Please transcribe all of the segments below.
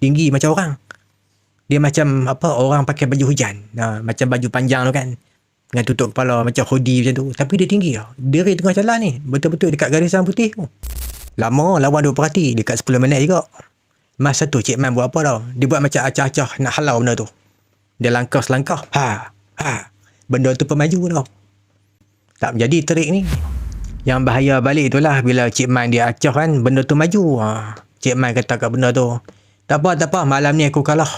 tinggi macam orang. Dia macam apa, orang pakai baju hujan. Macam baju panjang tu kan. Dengan tutup kepala macam hoodie macam tu. Tapi dia tinggi tau. Dia tengah jalan ni. Betul-betul dekat garisan putih tu. Lama lawan dia perhati. Dekat 10 minit juga. Masa tu Cik Man buat apa tau. Dia buat macam acah-acah nak halau benda tu. Dia langkah selangkah. Benda tu pun maju tau. Tak menjadi trik ni. Yang bahaya balik tu lah. Bila Cik Man dia acah kan. Benda tu maju. Cik Man kata kat benda tu. Tak apa. Malam ni aku kalah.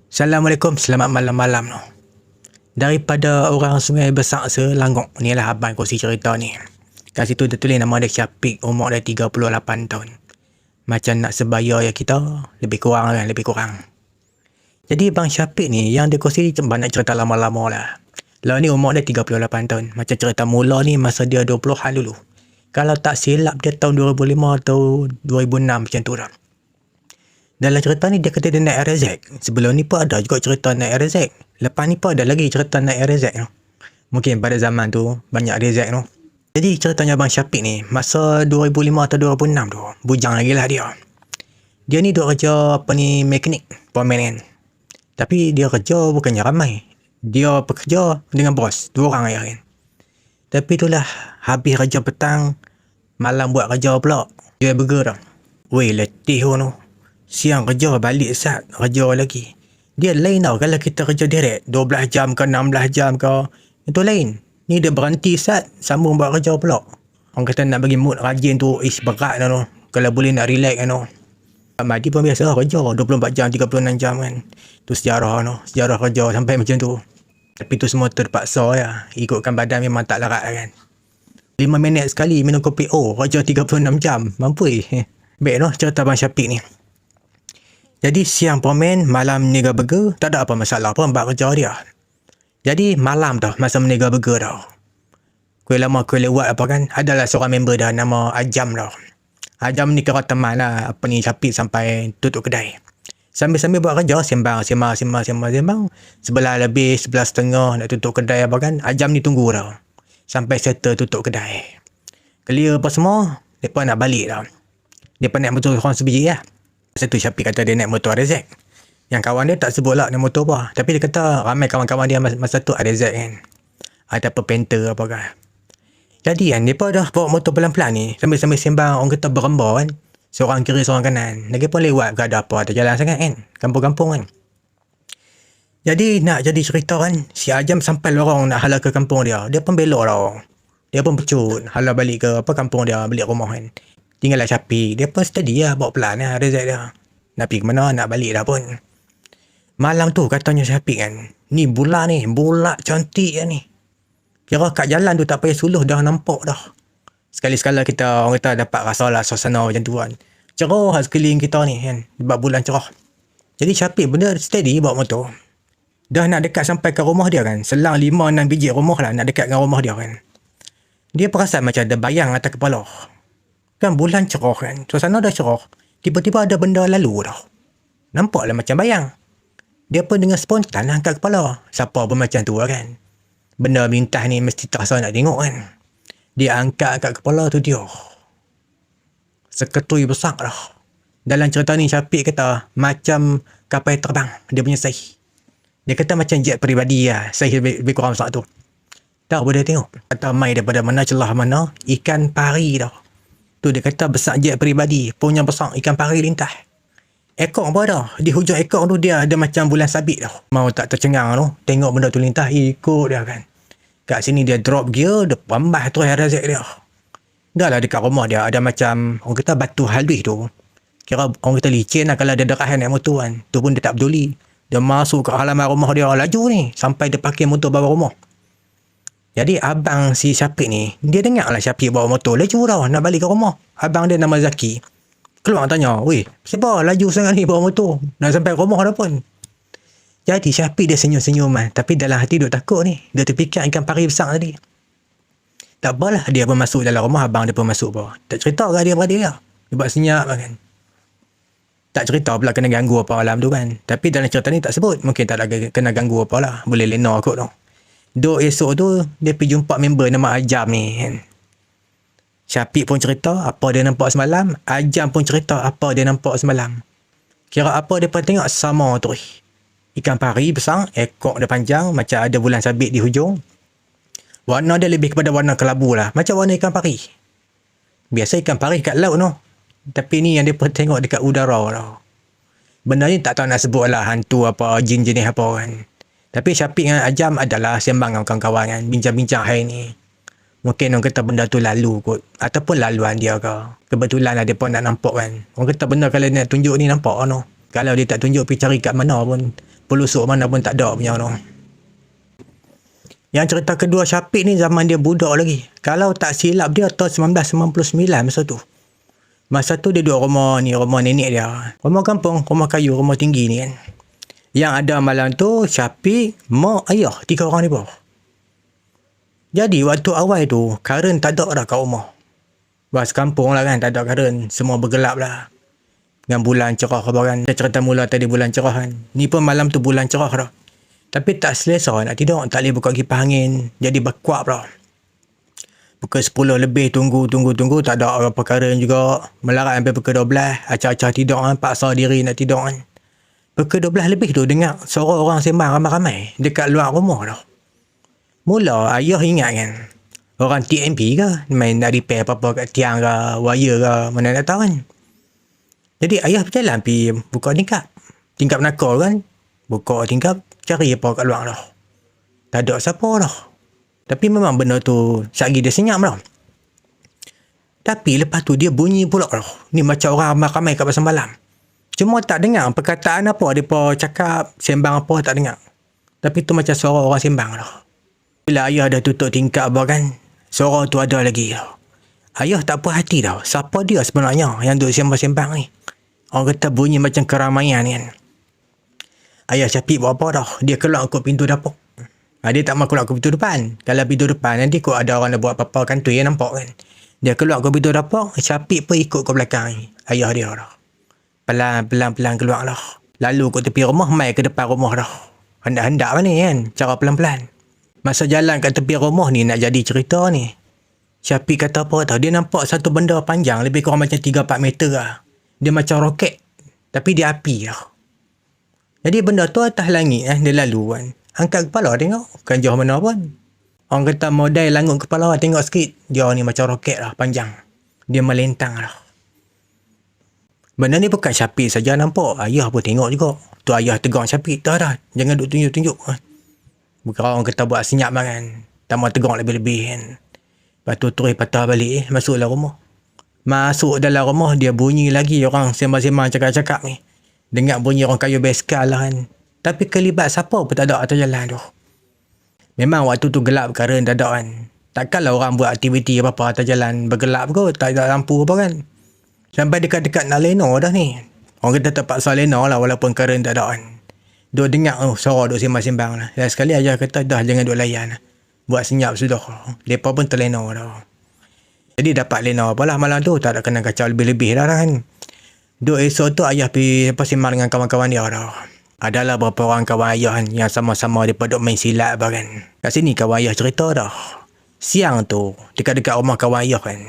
Assalamualaikum. Selamat malam-malam tu. Daripada orang Sungai Besar Selangor. Ni lah abang kongsi cerita ni. Kat situ dia tulis nama dia Syafiq. Umur dia 38 tahun. Macam nak sebaya ya kita. Lebih kurang. Jadi Bang Syafiq ni. Yang dia kongsi banyak cerita lama-lama lah. Lah ni umur dia 38 tahun. Macam cerita mula ni masa dia 20-an dulu. Kalau tak silap dia tahun 2005 atau 2006 macam tu dah. Dalam cerita ni dia kata dia naik RZ. Sebelum ni pun ada juga cerita naik RZ. Lepas ni pun ada lagi cerita naik RZ tu. Mungkin pada zaman tu banyak RZ tu. Jadi ceritanya Abang Syafiq ni masa 2005 atau 2006 tu. Bujang lagi lah dia. Dia ni duk kerja apa ni mekanik. Pomen kan. Tapi dia kerja bukannya ramai. Dia bekerja dengan bos. 2 orang aja kan. Tapi itulah habis kerja petang. Malam buat kerja pula. Dia burger dah. Weh letih tu. Siang kerja balik sat. Kerja lagi. Dia lain tau kalau kita kerja direct. 12 jam ke 16 jam ke. Itu lain. Ni dia berhenti sat. Sambung buat kerja pula. Orang kata nak bagi mood rajin tu. Berat dah tu. Kalau boleh nak relax kan tu. Madi pun biasa lah kerja. 24 jam 36 jam kan. Tu sejarah tu. Sejarah kerja sampai macam tu. Tapi tu semua terpaksa ya. Ikutkan badan memang tak larat kan. 5 minit sekali minum kopi. Kerja 36 jam. Mampu Baik noh cerita Abang Syafiq ni. Jadi siang pomen, malam niaga burger. Tak ada apa masalah pun buat kerja dia. Jadi malam tu masa meniaga burger tau. Kuih lama kuih lewat apa kan. Adalah seorang member dah nama Ajam tau. Ajam ni kira teman lah. Apa ni Syafiq sampai tutup kedai. Sambil-sambil buat kerja, sembang. Sebelah lebih, 11:30 nak tutup kedai apa kan. Ajam ni tunggu tau. Sampai settle tutup kedai. Clear apa semua, mereka nak balik tau. Mereka naik motor orang sebiji lah. Satu Syafiq kata dia naik motor RZ. Yang kawan dia tak sebut lah naik motor apa. Tapi dia kata ramai kawan-kawan dia masa tu RZ kan. Ataupun Panther apa kan. Jadi kan, mereka dah bawa motor pelan-pelan ni. Sambil-sambil sembang, orang kata berembar kan. Seorang kiri, seorang kanan. Lagi pun lewat ke ada apa. Ada jalan sangat kan. Kampung-kampung kan. Jadi nak jadi cerita kan. Si Ajam sampai lorong nak hala ke kampung dia. Dia pun belok tau. Dia pun pecut. Hala balik ke apa kampung dia. Balik rumah kan. Tinggallah Syafiq. Dia pun steady lah. Bawa pelan lah rezek dia. Nak pergi ke mana. Nak balik dah pun. Malam tu katanya Syafiq kan. Ni bulan ni. Bulat cantik lah ni. Kira kat jalan tu tak payah suluh dah nampak dah. Sekali-sekala kita orang kata dapat rasa lah suasana macam tu kan. Cerah sekeliling kita ni kan. Sebab bulan cerah. Jadi Syafiq benda steady bawa motor. Dah nak dekat sampai ke rumah dia kan. Selang 5-6 biji rumah lah nak dekat dengan rumah dia kan. Dia perasan macam ada bayang atas kepala. Kan bulan cerah kan. Suasana dah cerah. Tiba-tiba ada benda lalu dah. Nampak lah macam bayang. Dia pun dengan spontan lah angkat kepala. Siapa pun macam tu lah kan. Benda melintas ni mesti terasa nak tengok kan. Dia angkat kepala tu dia. Seketui besar dah. Dalam cerita ni Syafiq kata macam kapal terbang. Dia punya saiz. Dia kata macam jet peribadi lah. Saiz lebih kurang besar tu. Tak boleh tengok. Kata mai daripada mana celah mana. Ikan pari dah. Tu dia kata besar jet peribadi. Punya besar ikan pari lintas. Ekor apa dah. Di hujung ekor tu dia ada macam bulan sabit dah. Mau tak tercengang tu. Tengok benda tu lintas. Ikut dia kan. Kat sini dia drop gear. Dia pambah terus RZ dia. Dah lah dekat rumah dia. Ada macam orang kata batu halus tu. Kira orang kata licin lah. Kalau dia derah naik motor kan. Tu pun dia tak peduli. Dia masuk ke halaman rumah dia. Laju ni. Sampai dia parking motor bawah rumah. Jadi abang si Syafiq ni. Dia dengar lah Syafiq bawa motor. Laju dah nak balik ke rumah. Abang dia nama Zaki. Keluar tanya. Weh siapa laju sangat ni bawa motor. Nak sampai rumah dah pun. Jadi Syafiq dia senyum-senyum kan. Tapi dalam hati dia takut ni. Dia terfikir ikan pari besar tadi. Tak apalah. Dia pun masuk dalam rumah. Abang dia pun masuk bawah. Tak cerita ke dia beradik dia. Dia buat senyap kan. Tak cerita pula kena ganggu apa malam tu kan. Tapi dalam cerita ni tak sebut. Mungkin tak ada kena ganggu apa lah. Boleh lena kot tu. Duk esok tu. Dia pergi jumpa member nama Ajam ni kan. Syafiq pun cerita apa dia nampak semalam. Ajam pun cerita apa dia nampak semalam. Kira apa dia pun tengok sama tu. Ikan pari besar, ekor dia panjang, macam ada bulan sabit di hujung. Warna dia lebih kepada warna kelabu lah. Macam warna ikan pari. Biasa ikan pari kat laut no. Tapi ni yang dia pun tengok dekat udara lah. Benda ni tak tahu nak sebut lah hantu apa, jin jenis apa kan. Tapi Syafiq dengan Ajam adalah sembang dengan kawan-kawan kan. Bincang-bincang hari ni. Mungkin orang kata benda tu lalu kot. Ataupun laluan dia ke. Kebetulan lah dia pun nak nampak kan. Orang kata benda kalau dia nak tunjuk ni nampak no. Kalau dia tak tunjuk pergi cari kat mana pun. Pelusuk mana pun tak ada punya no. Yang cerita kedua Syafiq ni zaman dia budak lagi. Kalau tak silap dia tahun 1999 masa tu. Masa tu dia duduk rumah ni, rumah nenek dia. Rumah kampung, rumah kayu, rumah tinggi ni kan. Yang ada malam tu Syafiq, mak, ayah, 3 orang ni bawah. Jadi waktu awal tu, karen tak ada dah kat rumah. Bas kampung lah kan, tak ada karen. Semua bergelap lah. Dengan bulan cerah apa kan. Kita cerita mula tadi bulan cerah kan. Ni pun malam tu bulan cerah dah. Tapi tak selesa nak tidur. Tak boleh buka kipas angin. Jadi berkuap dah. Pukul 10 lebih tunggu. Tak ada apa karen juga. Melarat sampai pukul 12. Acah-acah tidur kan. Paksa diri nak tidur kan. Pukul 12 lebih tu dengar suara orang sembang ramai-ramai. Dekat luar rumah dah. Mula ayah ingat kan. Orang TMP ke. Main nak repair apa-apa kat tiang ke. Wire ke. Mana nak tahu kan. Jadi ayah berjalan pergi buka tingkap. Tingkap nakal kan. Buka tingkap. Cari apa kat luar dah. Tak ada siapa dah. Tapi memang benda tu sehari dia senyap dah. Tapi lepas tu dia bunyi pula dah. Ni macam orang ramai-ramai kat pasal malam. Cuma tak dengar perkataan apa. Dia cakap sembang apa tak dengar. Tapi tu macam suara orang sembang dah. Bila ayah dah tutup tingkap apa kan. Suara tu ada lagi dah. Ayah tak puas hati dah. Siapa dia sebenarnya yang duduk sembang-sembang ni. Orang kata bunyi macam keramaian kan. Ayah Syafiq buat apa dah. Dia keluar ikut pintu dapur. Dia tak mahu keluar ke pintu depan. Kalau pintu depan nanti kok ada orang nak buat apa-apa kantoi yang nampak kan. Dia keluar ke pintu dapur. Syafiq pun ikut ke belakang ni. Ayah dia dah. Pelan-pelan keluar lah. Lalu ke tepi rumah. Mai ke depan rumah dah. Hendak-hendak mana kan. Cara pelan-pelan. Masa jalan kat tepi rumah ni nak jadi cerita ni. Syafiq kata apa tau. Dia nampak satu benda panjang. Lebih kurang macam 3-4 meter lah. Dia macam roket. Tapi dia api lah. Jadi benda tu atas langit dia lalu kan. Angkat kepala tengok. Bukan jauh mana pun. Orang kata modal langut kepala tengok sikit. Dia ni macam roket lah panjang. Dia melentang lah. Benda ni bukan Syafiq saja nampak. Ayah pun tengok juga. Tu ayah tegur Syafiq. Dah. Jangan duk tunjuk-tunjuk. Bukan orang kata buat senyap lah kan. Tak mahu tegur lebih-lebih kan. Lepas tu terus patah balik masuk dalam rumah. Masuk dalam rumah dia bunyi lagi orang sembang-sembang cakap-cakap ni. Dengar bunyi orang kayu basikal lah kan. Tapi kelibat siapa pun tak ada atas jalan tu. Memang waktu tu gelap karen tak ada kan. Takkanlah orang buat aktiviti apa-apa atas jalan bergelap kot. Tak ada lampu apa kan. Sampai dekat-dekat nak lena dah ni. Orang kata terpaksa lena lah walaupun karen tak ada kan. Dia dengar suara duk sembang-sembang lah. Dan sekali ayah kata dah jangan duk layan lah. Buat senyap sudah. Mereka pun terlena dah. Jadi dapat lena apalah malam tu. Tak ada kena kacau lebih-lebih dah kan. Duk esok tu ayah pergi sembang dengan kawan-kawan dia dah. Adalah beberapa orang kawan ayah kan. Yang sama-sama mereka duk main silat apa kan. Kat sini kawan ayah cerita dah. Siang tu dekat-dekat rumah kawan ayah kan.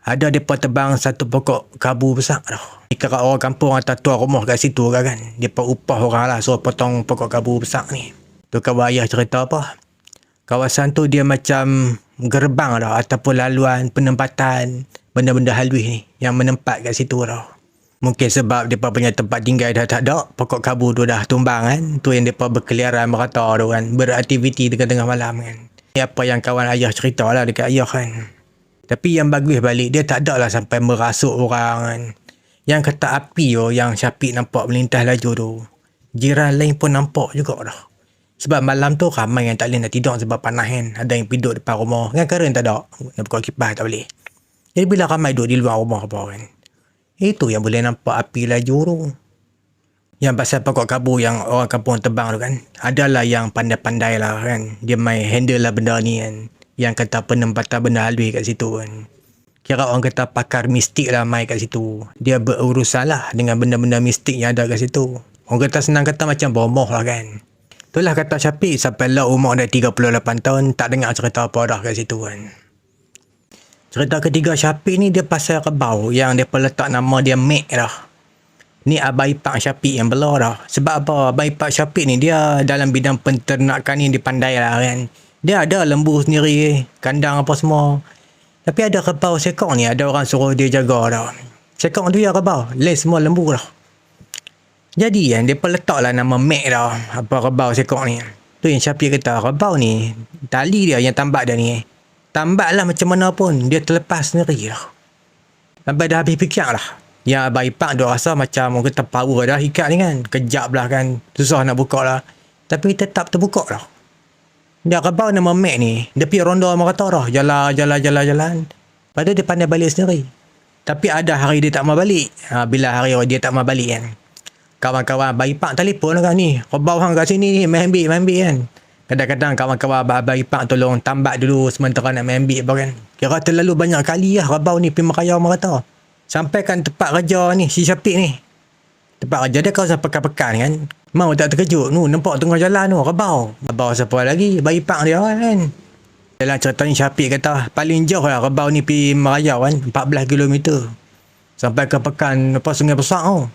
Ada mereka tebang satu pokok kabu besar dah. Kira orang kampung atau tua rumah kat situ kan. Mereka upah orang lah suruh potong pokok kabu besar ni. Tu kawan ayah cerita apa. Kawasan tu dia macam gerbang dah. Ataupun laluan penempatan benda-benda halus ni. Yang menempat kat situ dah. Mungkin sebab mereka punya tempat tinggal dah tak ada. Pokok kabu tu dah tumbang kan. Tu yang mereka berkeliaran merata tu kan. Beraktiviti tengah-tengah malam kan. Ni apa yang kawan ayah cerita lah dekat ayah kan. Tapi yang bagus balik dia tak ada lah sampai merasuk orang kan. Yang kata api tu yang Syafiq nampak melintas laju tu. Jiran lain pun nampak juga dah. Sebab malam tu ramai yang tak boleh nak tidur sebab panas kan. Ada yang duduk depan rumah. Kan karen tak ada. Nak buka kipas tak boleh. Jadi bila ramai duduk di luar rumah apa kan. Itu yang boleh nampak api laju tu. Yang pasal pokok kabu yang orang kampung tebang tu kan. Adalah yang pandai-pandai lah kan. Dia main handle lah benda ni kan. Yang kata penempatan benda halus kat situ kan. Kira orang kata pakar mistik lah main kat situ. Dia berurusan lah dengan benda-benda mistik yang ada kat situ. Orang kata senang kata macam bomoh lah kan. Itulah kata Syafiq sampai lah umur dah 38 tahun tak dengar cerita apa dah kat situ kan. Cerita ketiga Syafiq ni dia pasal kebau yang dia letak nama dia Mek dah. Ni Abang Ipar Syafiq yang belah dah. Sebab apa? Abang Ipar Syafiq ni dia dalam bidang penternakan ni dia pandai lah kan. Dia ada lembu sendiri, kandang apa semua. Tapi ada kebau sekok ni, ada orang suruh dia jaga dah. Sekok tu ya kebau, lain semua lembu dah. Jadi kan, dia letak lah nama Mek dah, apa kebau sekok ni. Tu yang Syafiq kata, kebau ni, tali dia yang tambak dia ni. Tambak lah macam mana pun, dia terlepas sendiri dah. Sampai dah habis fikir lah. Yang Abang Ipar dia rasa macam orang kata power dah ikat ni kan. Kejap lah kan, susah nak buka lah. Tapi tetap terbuka lah. Dia kebau nama Mek ni, dia pergi ronda sama kata dah. Jalan. Padahal dia pandai balik sendiri. Tapi ada hari dia tak mau balik. Bila hari dia tak mau balik kan. Kawan-kawan Abang Ipar telefon lah kan ni. Kebau hang kat sini ni, main ambil kan. Kadang-kadang kawan-kawan Abang Ipar tolong tambak dulu sementara nak main ambil apa kan. Kira terlalu banyak kali lah kebau ni pergi merayau merata. Sampai kan tempat kerja ni, si Syafiq ni. Tempat kerja dia kawasan pekan-pekan kan. Mau tak terkejut tu, nampak tengah jalan tu, kebau. Kebau siapa lagi? Abang Ipar dia kan. Dalam cerita ni Syafiq kata, paling jauh lah kebau ni pergi merayau kan, 14 km. Sampai ke pekan apa Sungai Besar tu.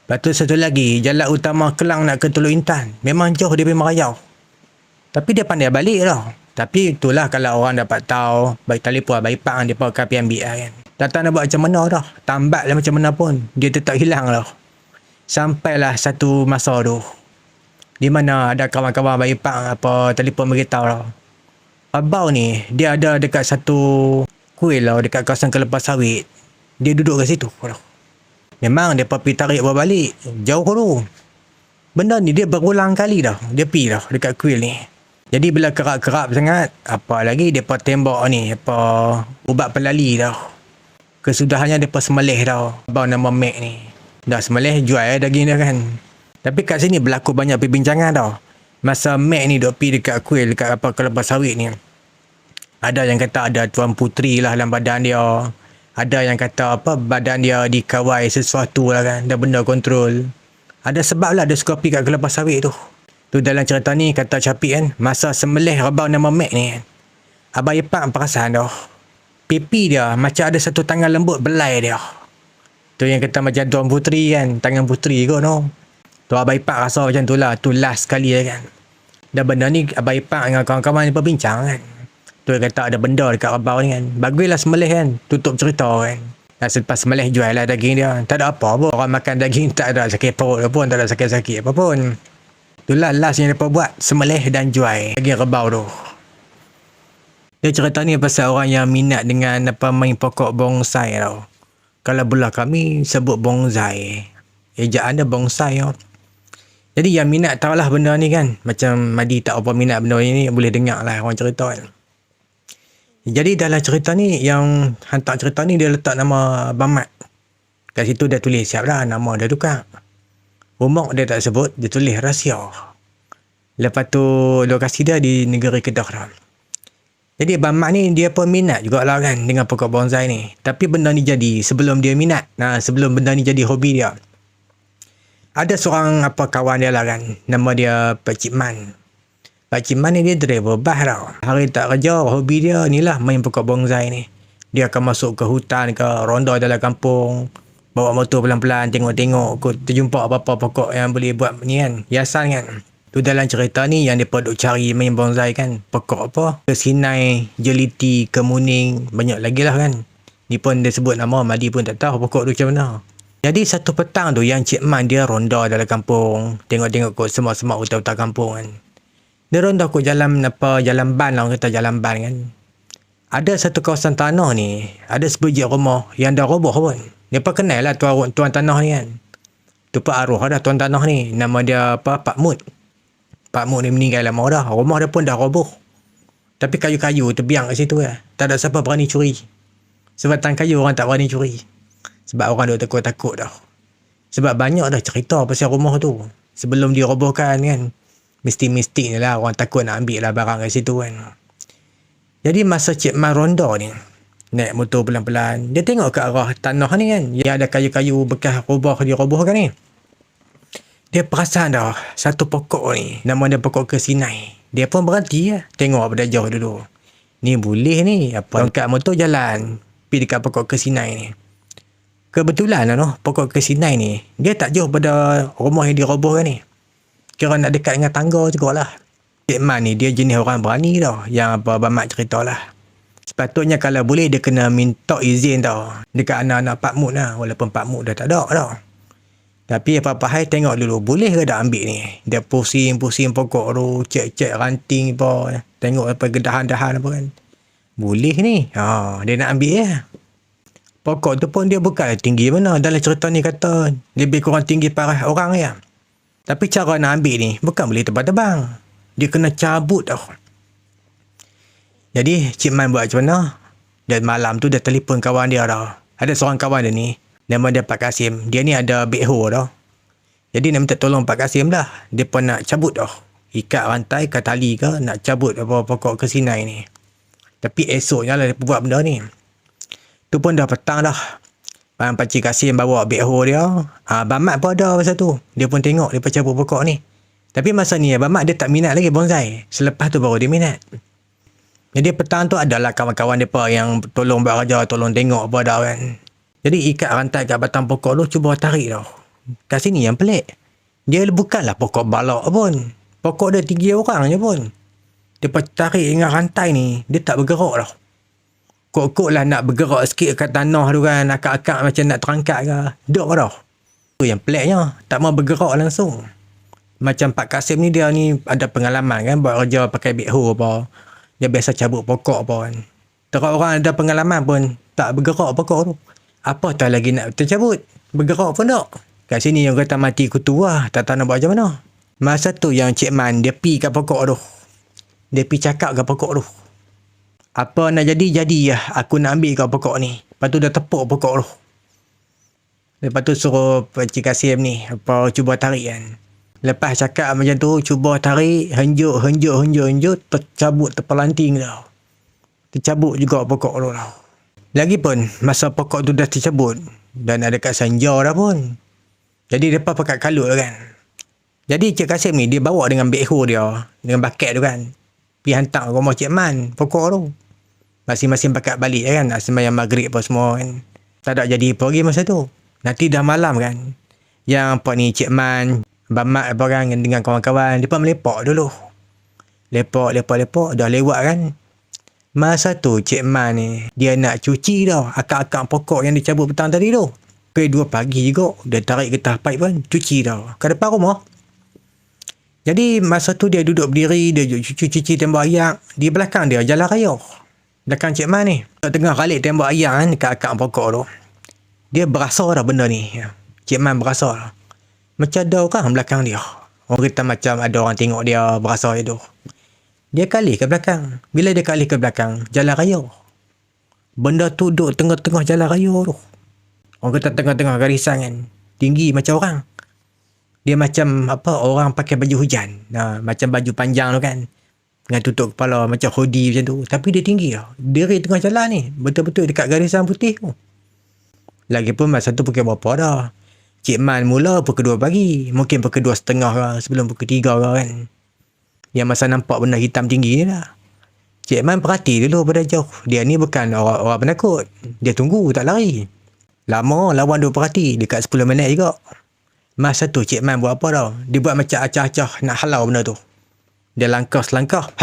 Lepas tu satu lagi, jalan utama Kelang nak ke Teluk Intan. Memang jauh dia pergi merayau. Tapi dia pandai balik dah. Tapi itulah kalau orang dapat tahu, baik telefon Abang Ipar dia pakai pergi ambil kan. Tak nak buat macam mana dah. Tambat lah macam mana pun. Dia tetap hilang dah. Sampailah satu masa tu. Di mana ada kawan-kawan Abang Ipar apa telefon beritahu dah. Abang ni, dia ada dekat satu kuil lah dekat kawasan Kelapa Sawit. Dia duduk kat situ dah. Memang dia pergi tarik balik. Jauh tu. Benda ni dia berulang kali dah. Dia pergi dah dekat kuil ni. Jadi bila kerap-kerap sangat, apa lagi dia tembak ni, apa ubat pelali dah. Kesudahannya dia semelih dah. Abang nama Mek ni. Dah semelih jual daging dia kan. Tapi kat sini berlaku banyak perbincangan dah. Masa Mek ni duk pergi dekat kuil dekat apa Kelapa Sawit ni. Ada yang kata ada Tuan Puteri lah dalam badan dia. Ada yang kata apa badan dia dikawal sesuatu lah kan. Ada benda kontrol. Ada sebab lah dia suka pergi kat Kelapa Sawit tu. Tu dalam cerita ni kata Syafiq kan, masa sembelih kebau nama Mek ni kan, Abang Ipar perasan dah. Pipi dia macam ada satu tangan lembut belai dia. Tu yang kata macam Tuan Puteri kan, tangan puteri kot no. Tu Abang Ipar rasa macam tu lah, tu last sekali kan. Dan benda ni Abang Ipar dengan kawan-kawan ni berbincang kan. Tu yang kata ada benda dekat kebau ni kan. Baguslah sembelih kan, tutup cerita kan. Dan selepas sembelih jual lah daging dia. Tak ada apa pun. Orang makan daging tak ada sakit perut pun, tak ada sakit-sakit apa pun. Itulah last yang mereka buat, sembelih dan jual daging kebau tu. Dia cerita ni pasal orang yang minat dengan apa main pokok bonsai tau. Kalau belah kami sebut bonsai. Ejaan dia bonsai tau. Jadi yang minat tahulah benda ni kan. Macam Madi tak apa minat benda ni, boleh dengar lah orang cerita kan. Jadi dalam cerita ni, yang hantar cerita ni dia letak nama Abang Mat. Kat situ dia tulis siap lah, nama dia tukar. Umur dia tak sebut, dia tulis rahsia. Lepas tu lokasi dia di negeri Kedah dah. Jadi Abang Mat ni dia pun minat jugalah kan dengan pokok bonsai ni. Tapi benda ni jadi sebelum dia minat. Sebelum benda ni jadi hobi dia. Ada seorang apa kawan dia lah kan. Nama dia Pak Cik Man. Pak Cik Man ni dia driver bas tau. Hari tak kerja, hobi dia ni lah main pokok bonsai ni. Dia akan masuk ke hutan ke ronda dalam kampung. Bawa motor pelan-pelan, tengok-tengok. Terjumpa apa-apa pokok yang boleh buat ni kan. Hiasan kan. Tu dalam cerita ni yang dia duk cari main bonsai kan. Pokok apa? Kesinai, jeliti, kemuning. Banyak lagi lah kan. Ni pun dia sebut nama, Madi pun tak tahu pokok tu macam mana. Jadi satu petang tu yang Cik Man dia ronda dalam kampung. Tengok-tengok kot semak-semak hutan-hutan kampung kan. Dia ronda kot jalan apa, jalan ban lah orang kata jalan ban kan. Ada satu kawasan tanah ni. Ada sebiji rumah yang dah roboh pun. Dia pun kenal lah tuan tanah ni kan. Tu Pak Arwah dah tuan tanah ni. Nama dia apa? Pak Mut. Pak Mut ni meninggal lama dah. Rumah dia pun dah roboh. Tapi kayu-kayu terbiang kat situ lah. Tak ada siapa berani curi. Sebatang kayu orang tak berani curi. Sebab orang duk takut-takut dah. Sebab banyak dah cerita pasal rumah tu. Sebelum dirobohkan kan. Mesti-mesti ni lah orang takut nak ambil lah barang kat situ kan. Jadi masa Cik Man ronda ni. Naik motor pelan-pelan. Dia tengok ke arah tanah ni kan. Yang ada kayu-kayu bekas dirobohkan ni. Dia perasan dah. Satu pokok ni. Nama dia pokok kesinai. Dia pun berhenti lah. Tengok pada jauh dulu. Ni boleh ni. Apa angkat motor jalan. Pergi dekat pokok kesinai ni. Kebetulan lah noh, pokok kesinai ni. Dia tak jauh pada rumah yang dirobohkan ni. Kira nak dekat dengan tangga jugalah. Cik Man ni dia jenis orang berani tau. Yang apa Abang Mat cerita lah. Sepatutnya kalau boleh dia kena minta izin tau. Dekat anak-anak Pak Mut lah. Walaupun Pak Mut dah tak ada tau. Tapi apa-apa hai tengok dulu. Boleh ke tak ambil ni? Dia pusing-pusing pokok tu. Cek-cek ranting apa. Tengok apa gedahan-dahan apa kan. Boleh ni. Dia nak ambil ya. Pokok tu pun dia bukan tinggi mana. Dalam cerita ni kata lebih kurang tinggi parah orang ya. Tapi cara nak ambil ni bukan boleh tebang-tebang. Dia kena cabut tau. Jadi Cik Man buat macam mana? Dan malam tu dia telefon kawan dia tau. Ada seorang kawan dia ni. Nama dia Pak Kasim. Dia ni ada backhoe tau. Jadi nak minta tolong Pak Kasim lah. Dia pun nak cabut tau. Ikat rantai ke tali ke. Nak cabut apa pokok kesinai ni. Tapi esoknya lah dia buat benda ni. Tu pun dah petang dah. Pakcik Kasim bawa backhoe dia. Abang Mat pun ada masa tu. Dia pun tengok dia pun cabut pokok ni. Tapi masa ni Abang Mat dia tak minat lagi bonsai. Selepas tu baru dia minat. Jadi petang tu adalah kawan-kawan mereka yang tolong buat kerja, tolong tengok apa dah kan. Jadi ikat rantai kat batang pokok tu cuba tarik tau. Kat sini yang pelik. Dia bukanlah pokok balak pun. Pokok dia tinggi orang je pun. Dia tarik dengan rantai ni, dia tak bergerak tau. Kok-kok lah nak bergerak sikit kat tanah tu kan, akak-akak macam nak terangkat ke. Dok tau. Tu yang peliknya, tak mau bergerak langsung. Macam Pak Kasim ni dia ni ada pengalaman kan buat kerja pakai backhoe apa. Dia biasa cabut pokok apa kan. Terus orang ada pengalaman pun tak bergerak pokok tu. Apa tak lagi nak tercabut. Bergerak pun tak. Kat sini yang kata mati kutu lah. Tak tahu nak buat macam mana. Masa tu yang Cik Man dia pi kat pokok tu. Dia pi cakap kat pokok tu. Apa nak jadi lah. Aku nak ambil kat pokok ni. Lepas tu dah tepuk pokok tu. Lepas tu suruh Pakcik Kasim ni. Apa cuba tarik kan. Lepas cakap macam tu, cuba tarik, henjuk, tercabut terpelanting tau. Tercabut juga pokok tu tau. Lagipun, masa pokok tu dah tercabut, dan ada kat senja dah pun. Jadi, mereka pakai kalut kan. Jadi, Cik Kasim ni, dia bawa dengan backhoe dia, dengan bucket tu kan. Pergi hantar rumah Cik Man, pokok tu. Masing-masing pakai balik kan, sembahyang maghrib apa semua kan. Tak ada jadi apa lagi masa tu. Nanti dah malam kan. Yang apa ni, Cik Man, Abang Mat apa kan dengan kawan-kawan. Mereka melepak dulu. Lepak. Dah lewat kan. Masa tu Cik Man ni. Dia nak cuci tau. Akak-akak pokok yang dicabut petang tadi tu. Pukul 2 pagi juga. Dia tarik getah pipe pun. Cuci tau. Kat depan rumah. Jadi masa tu dia duduk berdiri. Dia cuci tembok ayak. Di belakang dia jalan raya. Belakang Cik Man ni. Tengah kalik tembok ayak kan. Dekat akak pokok tu. Dia berasa dah benda ni. Cik Man berasa dah. Macam ada orang belakang dia. Orang kata macam ada orang tengok dia berasa je tu. Dia kali ke belakang. Bila dia kali ke belakang, jalan raya. Benda tu duduk tengah-tengah jalan raya tu. Orang kata tengah-tengah garisan kan. Tinggi macam orang. Dia macam apa orang pakai baju hujan. Macam baju panjang tu kan. Dengan tutup kepala macam hoodie macam tu. Tapi dia tinggi tau. Diri tengah jalan ni. Betul-betul dekat garisan putih tu. Lagipun masa tu pukul berapa dah. Cik Man mula pukul 2 pagi. Mungkin pukul 2.30 ke. Sebelum pukul 3 ke kan. Yang masa nampak benda hitam tinggi ni lah. Cik Man perhati dulu pada jauh. Dia ni bukan orang penakut. Dia tunggu tak lari. Lama lawan duk perhati. Dekat 10 minit juga. Masa tu Cik Man buat apa tau. Dia buat macam acah-acah nak halau benda tu. Dia langkah-langkah.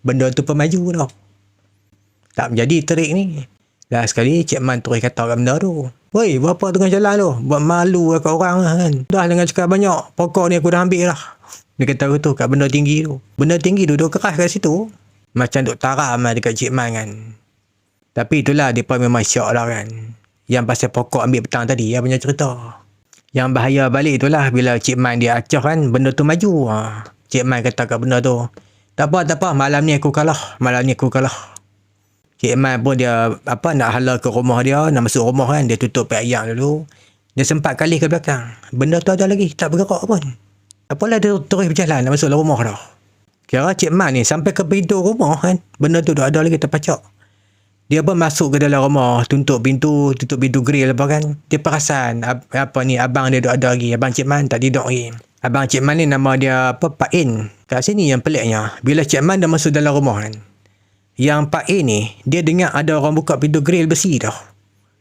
Benda tu pun maju tau. Tak menjadi trik ni. Dah sekali Cik Man terus kata kat benda tu. Woi, buat apa tengah jalan tu? Buat malu kat orang kan. Dah dengan cakap banyak. Pokok ni aku dah ambil dah. Dia kata tu kat benda tinggi tu. Benda tinggi tu duduk keras kat situ. Macam duk taram lah dekat Cik Man kan. Tapi itulah dia pun memang syok dah kan. Yang pasal pokok ambil petang tadi ya punya cerita. Yang bahaya balik itulah bila Cik Man dia acah kan. Benda tu maju. Cik Man kata kat benda tu. Tak apa. Malam ni aku kalah. Cik Man pun dia nak hala ke rumah dia, nak masuk rumah kan, dia tutup ayak dulu. Dia sempat kali ke belakang. Benda tu ada lagi, tak bergerak pun. Apalah dia terus berjalan nak masuk rumah dah. Kira Cik Man ni sampai ke pintu rumah kan, benda tu dah ada lagi terpacak. Dia pun masuk ke dalam rumah, tutup pintu grill apa kan. Dia perasan abang dia ada lagi, abang Cik Man tak tidur lagi. Abang Cik Man ni nama dia Pak In. Kat sini yang peliknya, bila Cik Man dah masuk dalam rumah kan, Yang Pak A ni, dia dengar ada orang buka pintu grill besi tau.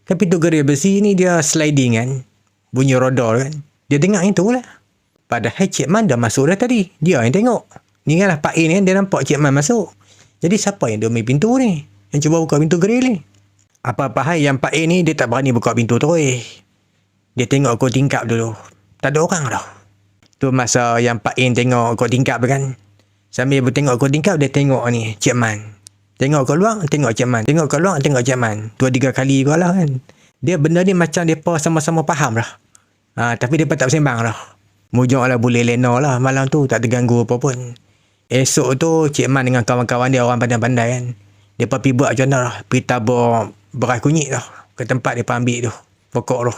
Kan pintu grill besi ni dia sliding kan. Bunyi roda kan. Dia dengar yang tu lah. Padahal Cik Man dah masuk dah tadi. Dia yang tengok. Ni kan lah Pak A ni kan, dia nampak Cik Man masuk. Jadi siapa yang domain pintu ni? Yang cuba buka pintu grill ni? Apa-apa hal yang Pak A ni, dia tak berani buka pintu tu. Dia tengok kot tingkap dulu. Tak ada orang dah. Tu masa yang Pak A tengok kot tingkap kan. Sambil bertengok kot tingkap, dia tengok ni Cik Man. Tengok ke luar, tengok Cik Man. Tengok ke luar, tengok Cik Man. 2-3 kali kot lah kan. Dia benda ni macam mereka sama-sama faham lah. Tapi mereka tak bersembang lah. Mujung lah boleh lena lah. Malam tu tak terganggu apa pun. Esok tu Cik Man dengan kawan-kawan dia orang pandai-pandai kan. Dia pergi buat macam mana lah. Pergi tabur beras kunyit lah. Ke tempat dia ambil tu. Pokok tu.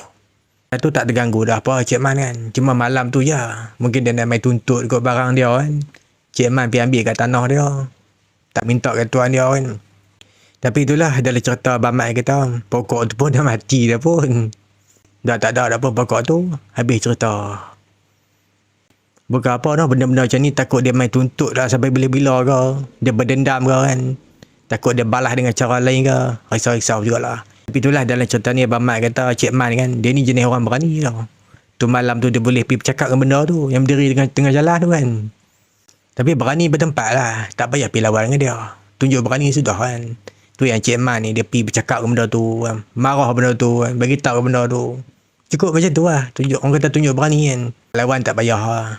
Tu tak terganggu dah apa Cik Man kan. Cuma malam tu je. Mungkin dia nak main tuntut kot barang dia kan. Cik Man pergi ambil kat tanah dia. Tak minta kat tuan dia kan. Tapi itulah dalam cerita Bamat kita. Pokok tu pun dah mati dah pun. Dah tak ada pun pokok tu. Habis cerita. Bukan apa dah benda-benda macam ni. Takut dia main tuntut dah sampai bila-bila ke. Dia berdendam ke kan. Takut dia balas dengan cara lain ke. Risau-risau jugalah. Tapi itulah dalam cerita ni Bamat kata Cik Man kan. Dia ni jenis orang berani tau. Tu malam tu dia boleh pergi bercakap dengan benda tu. Yang berdiri dengan tengah jalan tu kan. Tapi berani bertempat lah. Tak payah pergi lawan dengan dia. Tunjuk berani sudah kan. Tu yang Cik Man ni dia pergi bercakap dengan benda tu kan. Marah benda tu kan. Beritahu benda tu. Cukup macam tu lah. Tunjuk, orang kata tunjuk berani kan. Lawan tak payah lah.